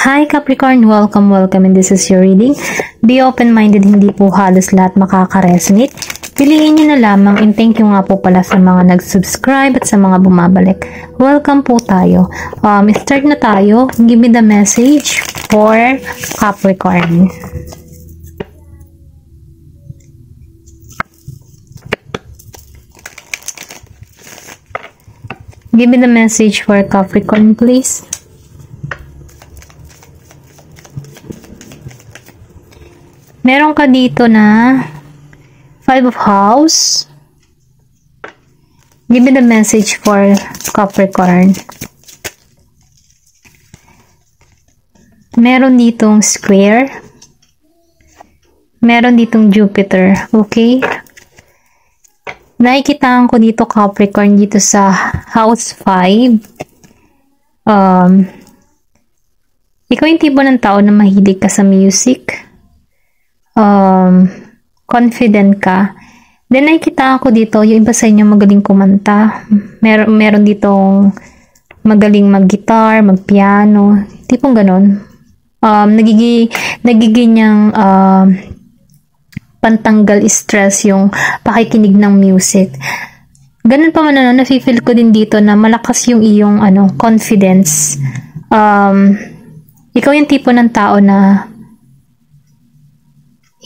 Hi Capricorn! Welcome and this is your reading. Be open-minded, hindi po halos lahat makaka-resonate. Piliin nyo na lamang, and thank you nga po pala sa mga nag-subscribe at sa mga bumabalik. Welcome po tayo. Start na tayo. Give me the message for Capricorn. Give me the message for Capricorn, please. Meron ka dito na 5 of House. Give me the message for Capricorn. Meron ditong Square. Meron ditong Jupiter. Okay? Nakikitaan ko dito Capricorn dito sa House 5. Ikaw yung tipo ng tao na mahilig ka sa music. Confident ka. Then nakikita ko dito, yung iba sa inyo magaling kumanta. Meron ditong magaling mag-guitar, mag-piano. Tipong ganon. Nagiging niyang pantanggal stress yung pakikinig ng music. Ganun pa man nafe-feel ko din dito na malakas yung iyong confidence. Ikaw yung tipo ng tao na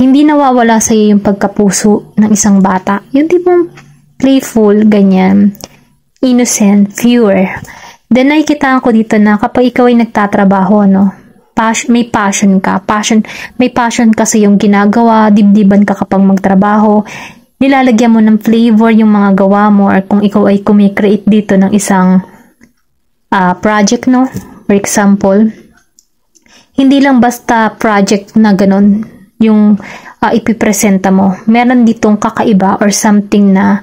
hindi nawawala sa iyo yung pagkapuso ng isang bata. Yung tipong playful, ganyan, innocent, pure. Then nakikita ko dito na kapag ikaw ay nagtatrabaho, may passion ka. May passion ka sa iyong ginagawa, dibdiban ka kapag magtrabaho. Nilalagyan mo ng flavor yung mga gawa mo, or kung ikaw ay kumikreate dito ng isang project, For example, hindi lang basta project na ganon yung ipipresenta mo. Meron ditong kakaiba or something na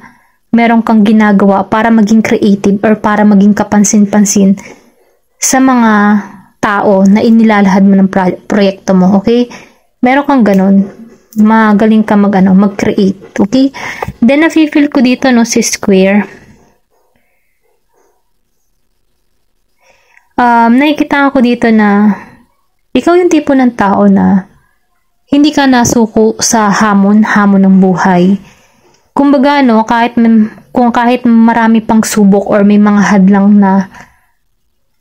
meron kang ginagawa para maging creative or para maging kapansin-pansin sa mga tao na inilalahad mo ng proyekto mo, okay? Meron kang ganun. Magaling ka mag-create, okay? Then, nafe-feel ko dito, si Square. Nakikita ko dito na ikaw yung tipo ng tao na hindi ka nasuko sa hamon ng buhay. Kumbaga, kahit marami pang subok or may mga hadlang na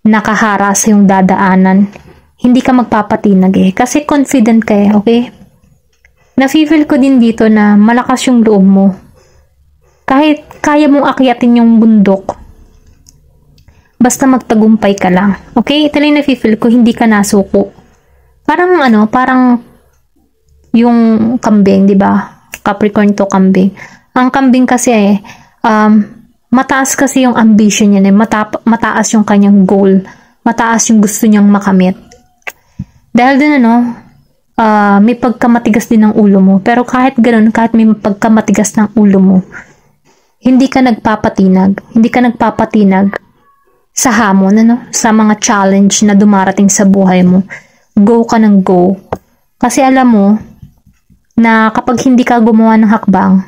nakaharas yung dadaanan, hindi ka magpapatinag kasi confident ka okay? Nafe-feel ko din dito na malakas yung loob mo. Kahit kaya mong akyatin yung bundok, basta magtagumpay ka lang. Okay? Ito lang nafe-feel ko, hindi ka nasuko. Parang yung kambing, di ba? Capricorn to kambing. Ang kambing kasi mataas kasi yung ambition niya, mataas yung kanyang goal, mataas yung gusto niyang makamit. Dahil din may pagkamatigas din ng ulo mo. Pero kahit ganoon, kahit may pagkamatigas ng ulo mo, hindi ka nagpapatinag sa hamon, sa mga challenge na dumarating sa buhay mo. Go ka ng go. Kasi alam mo na kapag hindi ka gumawa ng hakbang,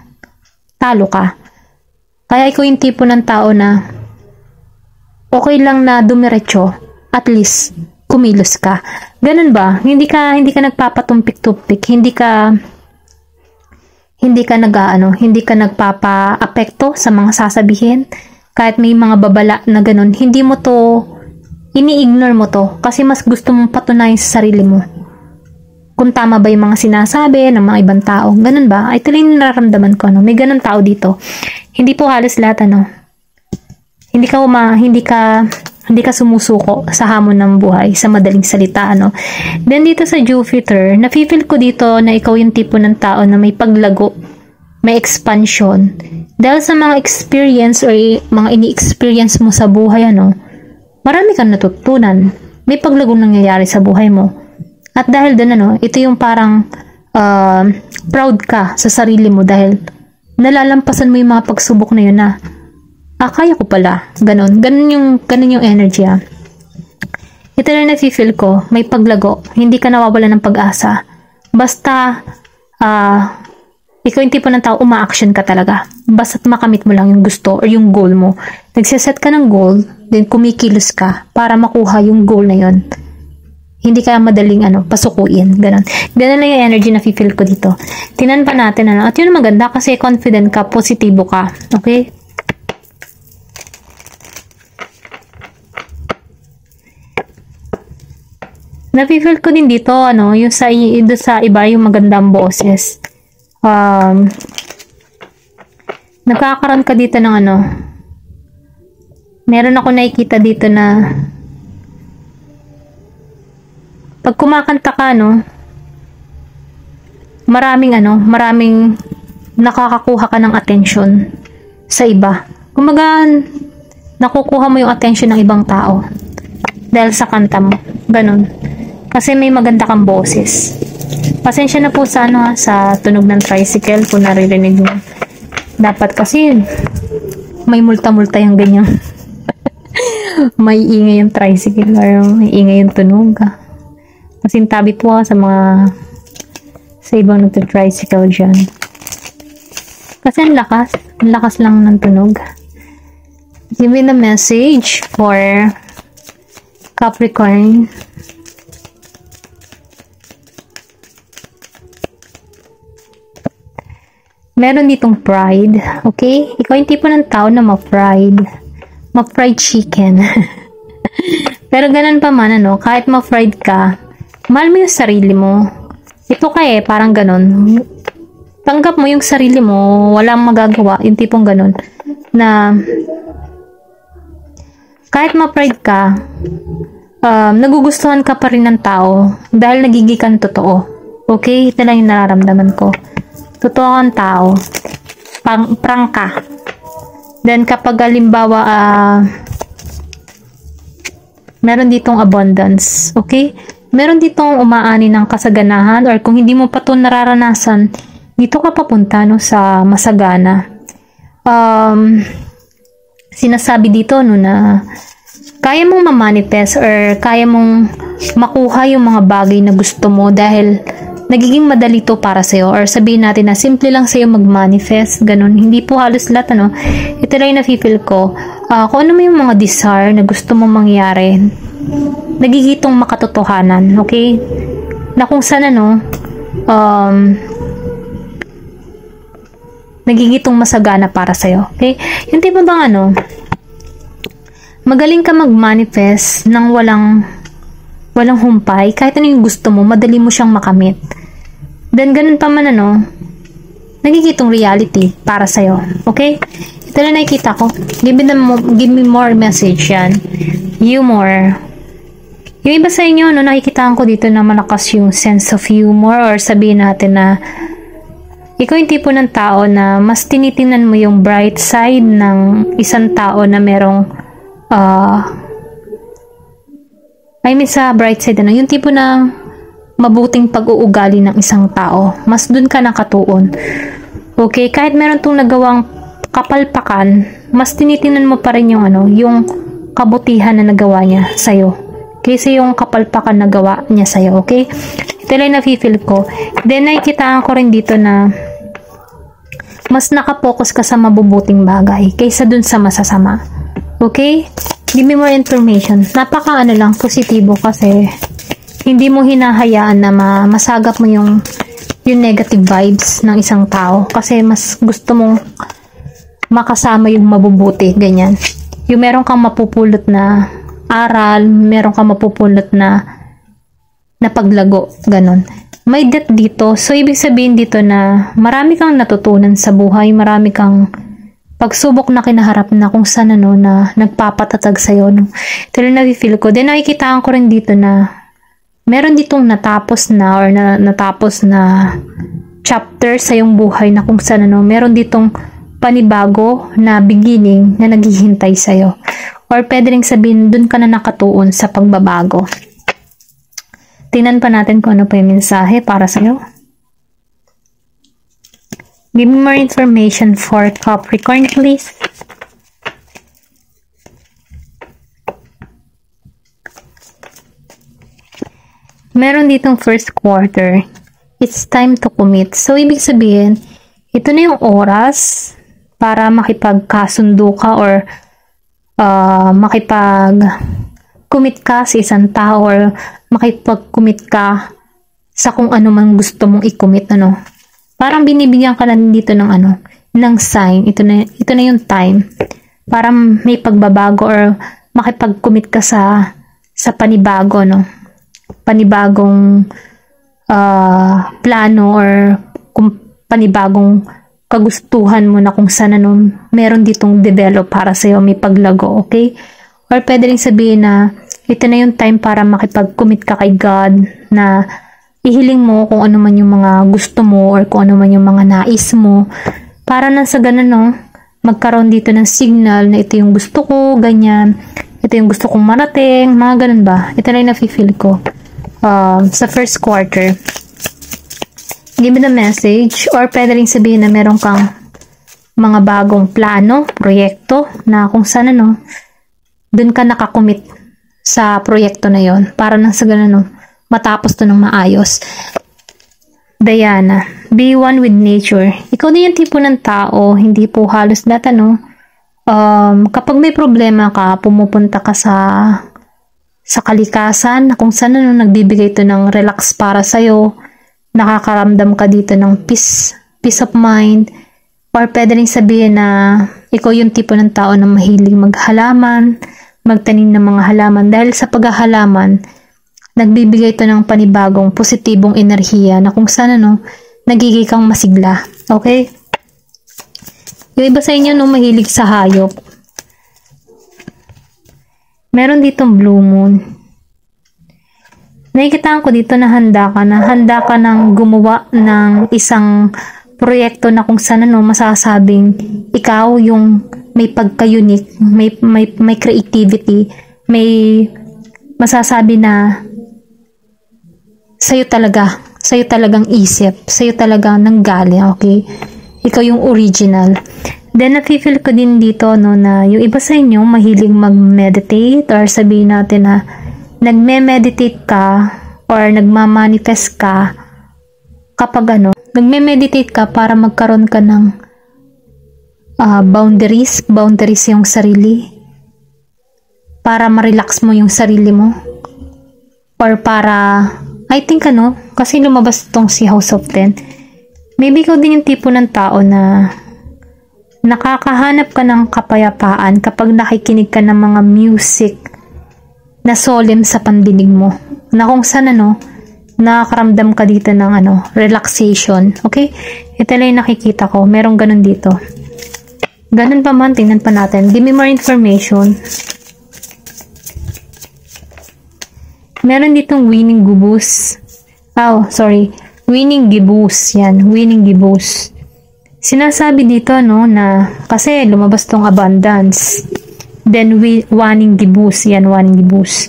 talo ka. Kaya ikaw yung tipo ng tao na okay lang na dumiretso, at least kumilos ka. Ganun ba? Hindi ka nagpapatumpik-tumpik, hindi ka nagpapa-apekto sa mga sasabihin. Kahit may mga babala na ganun, hindi mo to ini-ignore mo to kasi mas gusto mong patunayan sa sarili mo kung tama ba yung mga sinasabi ng mga ibang tao. Ganun ba? Ito lang yung nararamdaman ko. May ganun tao dito. Hindi po halos lahat, Hindi ka sumusuko sa hamon ng buhay, sa madaling salita, Then dito sa Jupiter, nafe-feel ko dito na ikaw yung tipo ng tao na may paglago, may expansion. Dahil sa mga experience or mga ini-experience mo sa buhay, marami kang natutunan. May paglago nangyayari sa buhay mo. At dahil doon, ito yung parang proud ka sa sarili mo dahil nalalampasan mo yung mga pagsubok na yun na kaya ko pala. Ganun yung energy. Ito na nafe-feel ko, may paglago. Hindi ka nawawala ng pag-asa. Basta ikaw yung tipo ng tao, uma-action ka talaga. Basta't makamit mo lang yung gusto or yung goal mo. Nagsiset ka ng goal, then kumikilos ka para makuha yung goal na yun. Hindi ka madaling pasukuin. Ganon. Ganon lang yung energy na feel ko dito. Tinan pa natin At yun maganda kasi confident ka, positibo ka. Okay? Nafe-feel ko din dito, yung sa iba, yung magandang boses. Nagkakaroon ka dito ng meron ako nakikita dito na pag kumakanta ka, maraming nakakakuha ka ng attention sa iba. Kumbaga, nakukuha mo yung attention ng ibang tao dahil sa kanta mo. Ganon. Kasi may maganda kang boses. Pasensya na po sa sa tunog ng tricycle kung naririnig mo. Dapat kasi may multa-multa yung ganyan. May ingay yung tricycle or may ingay yung tunog. Kasi tabi po sa ibang nagta-tricycle dyan. Kasi ang lakas lang ng tunog. Give me the message for Capricorn. Meron ditong pride, okay? Ikaw yung tipo ng tao na ma-pride. Ma-fried chicken. Pero ganun pa man, kahit ma-fried ka, mahal mo yung sarili mo. Ito parang ganun. Tanggap mo yung sarili mo, walang magagawa, yung tipong ganun. Na, kahit ma-pride ka, nagugustuhan ka pa rin ng tao dahil nagigikan totoo. Okay? Ito lang yung nararamdaman ko. Totoo kang tao. Prang ka. Then, kapag halimbawa, meron ditong abundance. Okay? Meron ditong umaani ng kasaganahan or kung hindi mo pa ito nararanasan, dito ka papunta sa masagana. Sinasabi dito na kaya mong ma-manifest or kaya mong makuha yung mga bagay na gusto mo dahil nagiging madali to para sa'yo or sabihin natin na simple lang sa'yo mag-manifest, ganun. Hindi po halos lahat, Ito lang yung nafe-feel ko. Kung ano mo yung mga desire na gusto mo mangyari, nagigitong makatotohanan, okay? Na kung saan, nagigitong masagana para sa'yo, okay? Yung tipo bang, magaling ka mag-manifest ng walang humpay, kahit ano yung gusto mo, madali mo siyang makamit. Then, ganun pa man, nagigitong reality para sa'yo. Okay? Ito na nakikita ko. Give me more message yan. Humor. Yung iba sa inyo, nakikita ko dito na malakas yung sense of humor or sabihin natin na ikaw yung tipo ng tao na mas tinitingnan mo yung bright side ng isang tao na merong sa bright side yung tipo ng mabuting pag-uugali ng isang tao. Mas dun ka nakatuon. Okay? Kahit meron tong nagawang kapalpakan, mas tinitingnan mo pa rin yung yung kabutihan na nagawa niya sa'yo. Kaysa yung kapalpakan na gawa niya sa'yo. Okay? Ito lang nafe-feel ko. Then, nakikitaan ko rin dito na mas nakapokus ka sa mabubuting bagay kaysa dun sa masasama. Okay? Give me more information. Napaka lang, positibo kasi hindi mo hinahayaan na masagap mo yung negative vibes ng isang tao kasi mas gusto mong makasama yung mabubuti, ganyan. Yung meron kang mapupulot na aral, meron kang mapupulot na paglago, ganon. May death dito, so ibig sabihin dito na marami kang natutunan sa buhay, marami kang pagsubok na kinaharap na kung saan na nagpapatatag sa'yo. Ito na nafe-feel ko. Then nakikitaan ko rin dito na meron ditong natapos na or natapos na chapter sa iyong buhay na kung saan meron ditong panibago na beginning na naghihintay sa'yo. Or pwede rin sabihin, dun ka na nakatuon sa pagbabago. Tingnan pa natin kung ano pa yung mensahe para sa'yo. Give me more information for Capricorn, please. Meron ditong first quarter. It's time to commit. So, ibig sabihin, ito na yung oras para makipagkasundo ka or makipag-commit ka sa isang tao or makipag-commit ka sa kung ano man gusto mong i-commit, ano. Parang binibigyan ka na dito ng ano, ng sign. Ito na yung time para may pagbabago or makipag-commit ka sa panibago, no. Panibagong plano or panibagong kagustuhan mo na kung saan ano, meron ditong develop para sa'yo, may paglago, okay? Or pwede rin sabihin na ito na yung time para makipag-commit ka kay God na ihiling mo kung ano man yung mga gusto mo or kung ano man yung mga nais mo para na sa ganun, no, magkaroon dito ng signal na ito yung gusto ko, ganyan, ito yung gusto kong marating, mga ganun ba? Ito na yung nafe-feel ko sa first quarter. Give me the message. Or pwede rin sabihin na meron kang mga bagong plano, proyekto, na kung saan ano, dun ka nakakommit sa proyekto na yon para nang sa ganun, no, matapos to ng maayos. Diana, be one with nature. Ikaw din yung tipo ng tao, hindi po halos lahat, ano, kapag may problema ka, pumupunta ka sa kalikasan, kung saan ano, nagbibigay to ng relax para sa'yo, nakakaramdam ka dito ng peace of mind, or pwede rin sabihin na ikaw yung tipo ng tao na mahilig maghalaman, magtanim ng mga halaman, dahil sa paghahalaman, nagbibigay ito ng panibagong positibong enerhiya na kung saan ano, nagiging kang masigla, okay? Yung iba sa inyo no, mahilig sa hayop, meron ditong blue moon. Nakikitaan ko dito na handa ka ng gumawa ng isang proyekto na kung saan ano, masasabing ikaw yung may pagka-unique, may creativity, may masasabi na sa'yo talagang isip, sa'yo talagang nanggaling, okay? Ikaw yung original. Then, nafe-feel ko din dito, no, na yung iba sa inyo mahilig mag-meditate or sabihin natin na nagme-meditate ka or nagma-manifest ka kapag ano, nagme-meditate ka para magkaroon ka ng boundaries yung sarili, para ma-relax mo yung sarili mo, or para, I think ano, kasi lumabas itong si House of Ten, maybe ikaw din yung tipo ng tao na nakakahanap ka ng kapayapaan kapag nakikinig ka ng mga music na solemn sa pandinig mo, na kung saan ano, nakakaramdam ka dito ng ano, relaxation, okay? Ito lang yung nakikita ko, merong ganun dito. Ganun pa man, tingnan pa natin. Give me more information. Meron ditong winning gibus. Winning gibus. Yan, winning gibus. Sinasabi dito, no, na kasi lumabas tong abundance. Then, waning gibus. Yan, waning gibus.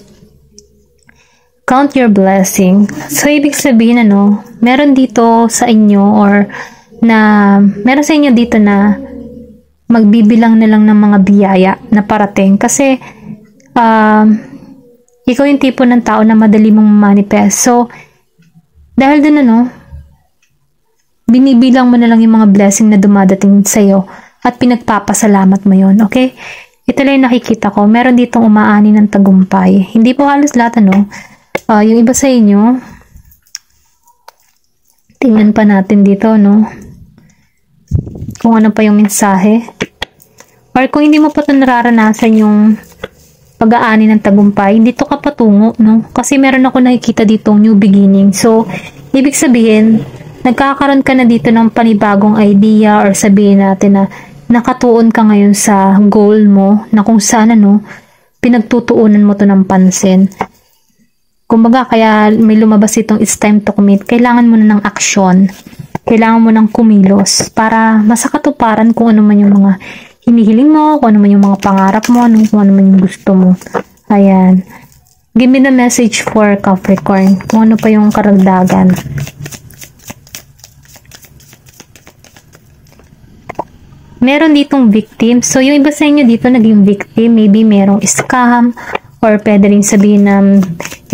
Count your blessing. So, ibig sabihin, ano, meron dito sa inyo or na, meron sa inyo dito na magbibilang na lang ng mga biyaya na parating. Kasi, ikaw yung tipo ng tao na madali mong manifest. So, dahil dun, ano, binibilang mo na lang yung mga blessing na dumadating sa'yo at pinagpapasalamat mo yon, okay? Ito lang yung nakikita ko. Meron ditong umaani ng tagumpay. Hindi po halos lahat, ano. Yung iba sa inyo, tingnan pa natin dito, no. Kung ano pa yung mensahe. Or kung hindi mo pa ito nararanasan yung pag-aani ng tagumpay, dito ka patungo, no. Kasi meron ako nakikita ditong new beginning. So, ibig sabihin, nagkakaroon ka na dito ng panibagong idea or sabihin natin na nakatuon ka ngayon sa goal mo na kung saan ano, pinagtutuunan mo to ng pansin. Kumbaga, kaya may lumabas itong it's time to commit. Kailangan mo na ng aksyon. Kailangan mo ng kumilos para masakatuparan kung ano man yung mga hinihiling mo, kung ano man yung mga pangarap mo, kung ano man yung gusto mo. Ayan. Give me the message for Capricorn. Kung ano pa yung karagdagan. Meron ditong victim. So, yung iba sa inyo dito naging victim. Maybe merong scam or pwede rin sabihin na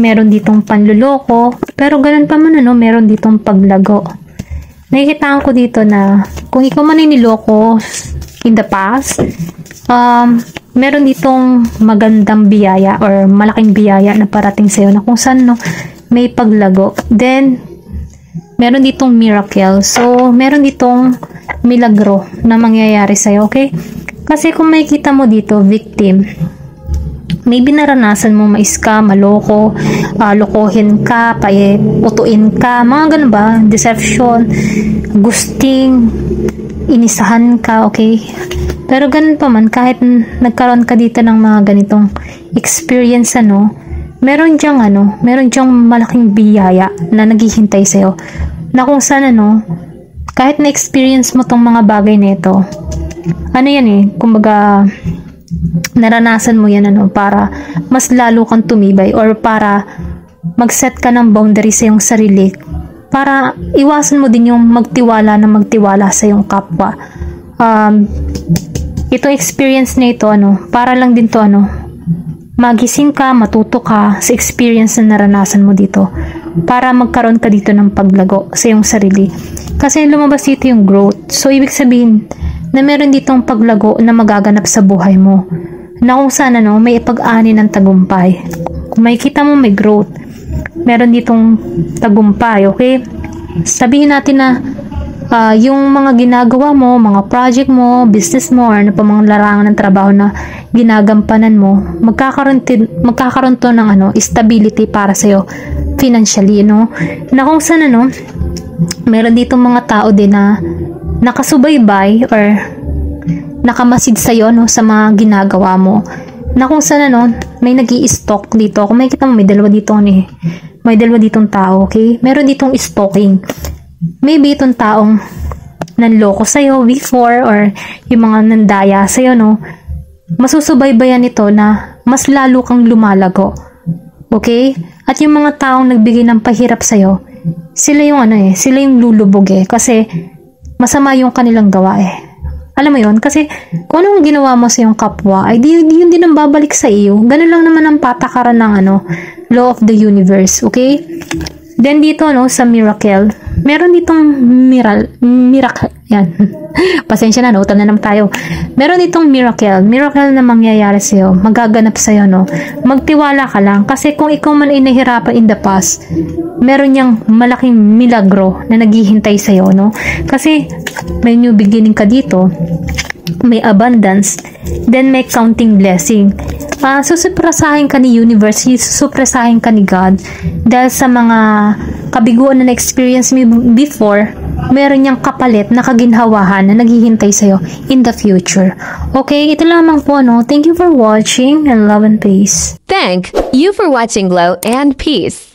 meron ditong panluloko. Pero ganun pa man, ano, meron ditong paglago. Nakikitaan ko dito na kung ikaw man ay niloko in the past, meron ditong magandang biyaya or malaking biyaya na parating sa'yo na kung saan no, may paglago. Then, meron ditong miracle. So, meron ditong milagro na mangyayari sa'yo, okay? Kasi kung makikita mo dito, victim, maybe naranasan mo ma-scam, maloko, lokohin ka, utuin ka, mga ganun ba? Deception, gusting, inisahan ka, okay? Pero ganun pa man, kahit nagkaroon ka dito ng mga ganitong experience, meron diyang malaking biyaya na naghihintay sa'yo. Na kung saan, kahit na-experience mo tong mga bagay na ito, kumbaga, naranasan mo yan, para mas lalo kang tumibay or para mag-set ka ng boundary sa iyong sarili para iwasan mo din yung magtiwala sa iyong kapwa. Itong experience na ito, para lang din to, magising ka, matuto ka sa experience na naranasan mo dito para magkaroon ka dito ng paglago sa iyong sarili. Kasi lumabas dito yung growth. So, ibig sabihin na meron ditong paglago na magaganap sa buhay mo. Na kung saan, may ipag-ani ng tagumpay. Kung makikita mo may growth, meron ditong tagumpay, okay? Sabihin natin na yung mga ginagawa mo, mga project mo, business mo, or ano pa mga larangan ng trabaho na ginagampanan mo, magkakaroon to ng stability para sa'yo financially, na kung saan meron ditong mga tao din na nakasubaybay or nakamasid sa'yo sa mga ginagawa mo, na kung saan may nag-i-stalk dito. Kung makikita mo, may dalawa ditong tao, okay? Meron ditong stalking. Maybe itong taong nanloko sa'yo before or yung mga nandaya sa'yo, masusubaybayan nito na mas lalo kang lumalago. Okay? At yung mga taong nagbigay ng pahirap sa'yo, sila yung lulubog kasi masama yung kanilang gawa Alam mo yun? Kasi kung anong ginawa mo sa iyong kapwa, ay yun din ang babalik sa iyo. Ganun lang naman ang patakaran ng law of the universe. Okay? Then dito, sa miracle, meron ditong miracle. Yan. Pasensya na, utal na naman tayo. Meron ditong miracle na mangyayari sa'yo, magaganap sa'yo, Magtiwala ka lang. Kasi kung ikaw man ay nahirapan in the past, meron niyang malaking milagro na naghihintay sa'yo, Kasi may new beginning ka dito, may abundance, then may counting blessing. Susupresahin ka ni universe, susupresahin ka ni God dahil sa mga kabiguan na na-experience mo before, meron niyang kapalit na kaginhawahan na naghihintay sa'yo in the future. Okay, ito lamang po, Thank you for watching and love and peace. Thank you for watching Glow and Peace.